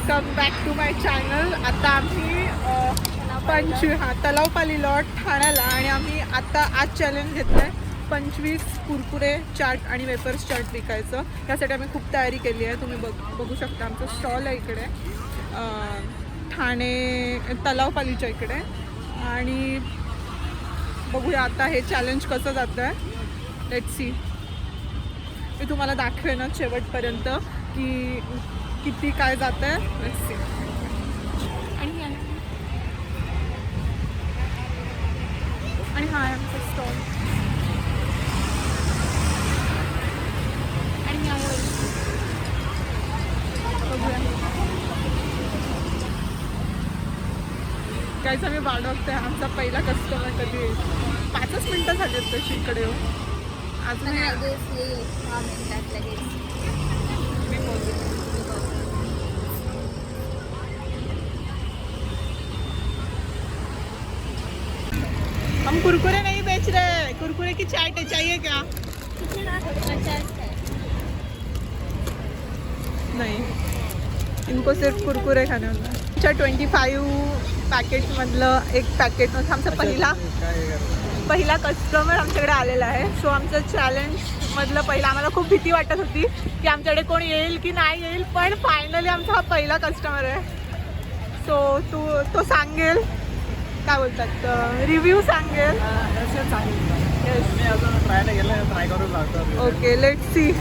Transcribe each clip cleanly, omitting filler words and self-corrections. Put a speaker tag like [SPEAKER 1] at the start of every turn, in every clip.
[SPEAKER 1] Welcome back to my channel. आता आम्ही तलावपाली lot ठाण्याला आणि आम्ही आता आज चॅलेंज घेतलं आहे 25 कुरकुरे चाट आणि वेफर्स चाट विकायचं. त्यासाठी आम्ही खूप तयारी केली आहे. तुम्ही बघू शकता आमचं स्टॉल आहे इकडे ठाणे तलावपालीच्या इकडे. आणि बघूया आता हे चॅलेंज कसं जातं आहे. Let's see. मी तुम्हाला दाखवेनच शेवटपर्यंत की किती काय जातं आहे. Let's see. आणि हा आहे आमचा स्टॉल. आणि मी आहे बघूया काहीच आम्ही वाढवतोय. आमचा पहिला कस्टमर कधी येईल. 5 मिनटं झालीत तशी इकडे येऊ. अजून हम कुरकुरे नहीं बेच रहे, कुरकुरे की चाट है, चाहिए क्या? नहीं, इनको सिर्फ कुरकुरे खाने होता है. 25 पॅकेटमधलं एक पॅकेट आमचा पहिला कस्टमर आमच्याकडे आलेला आहे. सो आमचं चॅलेंजमधलं पहिला आम्हाला खूप भीती वाटत होती की आमच्याकडे कोण येईल की नाही येईल, पण फायनली आमचा हा पहिला कस्टमर आहे. सो तो सांगेल काय बोलतात रिव्ह्यू सांगेल. Okay, let's see.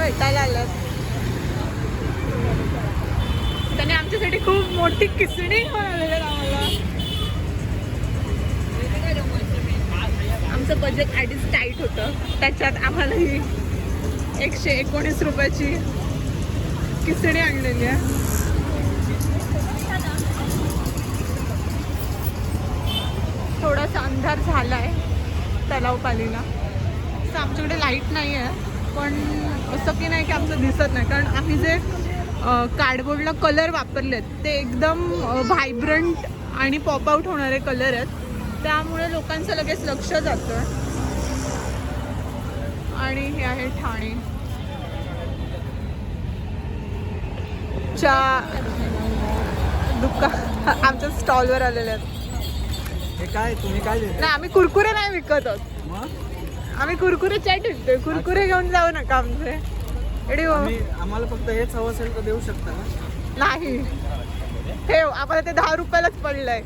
[SPEAKER 1] भेटायला आलं त्याने आमच्यासाठी खूप मोठी किसणी बनवलेली आम्हाला. आमचं बजेट आधीच टाईट होतं, त्याच्यात आम्हाला ही 119 रुपयाची किसणी आणलेली आहे. थोडासा अंधार झाला आहे तलावपालीला. तर आमच्याकडे लाईट नाही आहे, पण असं की नाही की आमचं दिसत नाही, कारण आम्ही जे कार्डबोर्डला कलर वापरलेत ते एकदम व्हायब्रंट आणि पॉपआउट होणारे कलर आहेत, त्यामुळे लोकांचं लगेच लक्ष जातं. आणि हे आहे ठाणे च्या दुकान आमच्या स्टॉलवर आलेले आहेत.
[SPEAKER 2] काय तुम्ही काय देता?
[SPEAKER 1] नाही, आम्ही कुरकुरे नाही विकत आहोत. आम्ही कुरकुरे चाट विकतोय. कुरकुरे घेऊन जाऊ नका आमचे.
[SPEAKER 2] आम्हाला फक्त हेच हवं असेल तर देऊ शकता ना?
[SPEAKER 1] नाही, ठेव. आम्हाला ते 10 रुपयालाच पडलंय.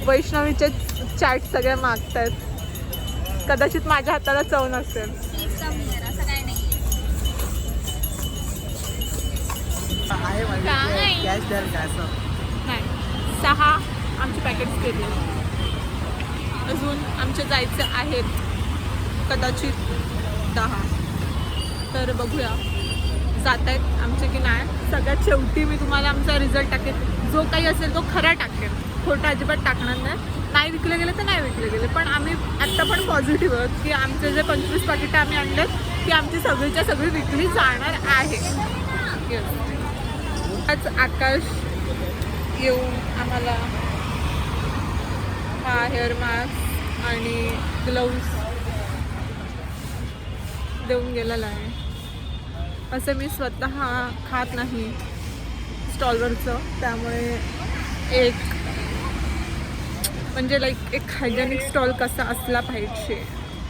[SPEAKER 1] वैष्णवीचे चाट सगळे मागतायत. कदाचित माझ्या हाताला चव नसेल.
[SPEAKER 2] कॅश द्याल काय?
[SPEAKER 1] नाही, 6 आमचे पॅकेट्स केले. अजून आमचे जायचे आहेत कदाचित 10. तर बघूया जात आहेत आमचे की नाही. सगळ्यात शेवटी मी तुम्हाला आमचा रिझल्ट टाकेन. जो काही असेल तो खरा टाकेन, खोटं अजिबात टाकणार नाही. नाही विकले गेले तर नाही विकले गेले, पण आम्ही आत्ता पण पॉझिटिव्ह आहोत की आमचे जे 25 पाकिटं आम्ही आणलेत ती आमची सगळीच्या सगळी विकली जाणार आहे. आज आकाश येऊन आम्हाला हा हेअर मास्क आणि ग्लव्ज देऊन गेलेला आहे. असं मी स्वतः खात नाही स्टॉलवरचं, त्यामुळे एक म्हणजे लाईक एक हायजेनिक स्टॉल कसा असला पाहिजे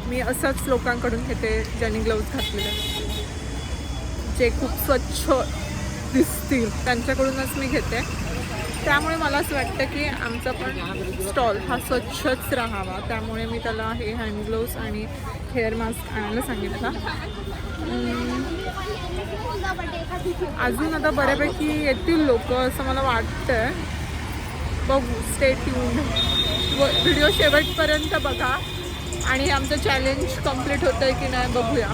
[SPEAKER 1] मी असंच लोकांकडून घेते ज्यांनी ग्लव्ज घातलेले, जे खूप स्वच्छ दिसतील त्यांच्याकडूनच मी घेते. त्यामुळे मला असं वाटतं की आमचा पण स्टॉल हा स्वच्छच राहावा. त्यामुळे मी त्याला हे हँड ग्लोव्ज आणि हेअर मास्क आणायला सांगितलं. अजून आता बऱ्यापैकी येतील लोक असं मला वाटतंय. बघू, स्टे ट्यून्ड. व्हिडिओ शेवटपर्यंत बघा आणि आमचं चॅलेंज कंप्लीट होतं आहे की नाही बघूया.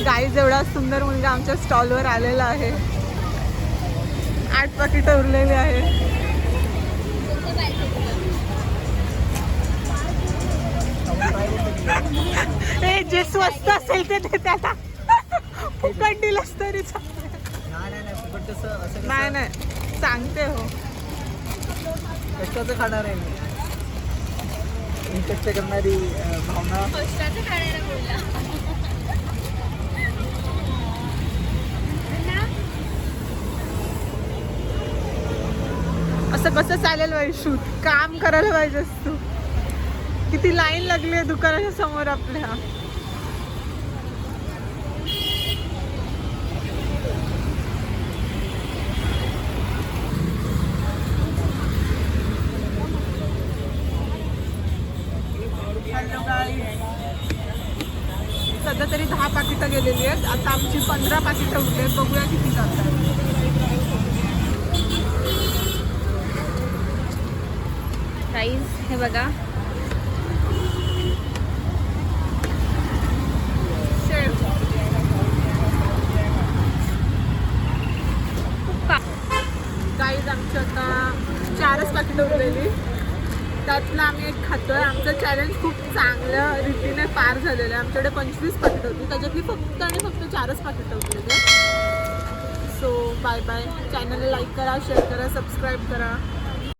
[SPEAKER 1] गाईज एवढा सुंदर मुलगा आमच्या स्टॉलवर आलेला आहे. 8 पाकिटं उरलेली आहे. हे जे स्वस्त असेल ते त्याला फुकट दिलंस तरी नाही नाही सांगते हो.
[SPEAKER 2] कष्टाचं खाणार आहे मी कष्ट करणारी भावना.
[SPEAKER 1] असं कसं चालेल वैशू? काम करायला पाहिजेस तू. किती लाईन लागली आहे दुकानाच्या समोर आपल्या. सध्या तरी 10 पाकिटं गेलेली आहेत. आता आमची 15 पाकिटं उरली आहेत. बघूया किती जातात.
[SPEAKER 3] प्राईस हे बघा. गाईज आमची आता 4च पाकिटं उरलेली. त्यातलं आम्ही एक खातोय. आमचं चॅलेंज खूप चांगल्या रीतीने पार झालेलं आहे. आमच्याकडे 25 पाकिटं होती, त्याच्यातली फक्त आणि फक्त 4च पाकिटं उरलेली. So bye bye. चॅनलला लाईक करा, शेअर करा, सबस्क्राईब करा.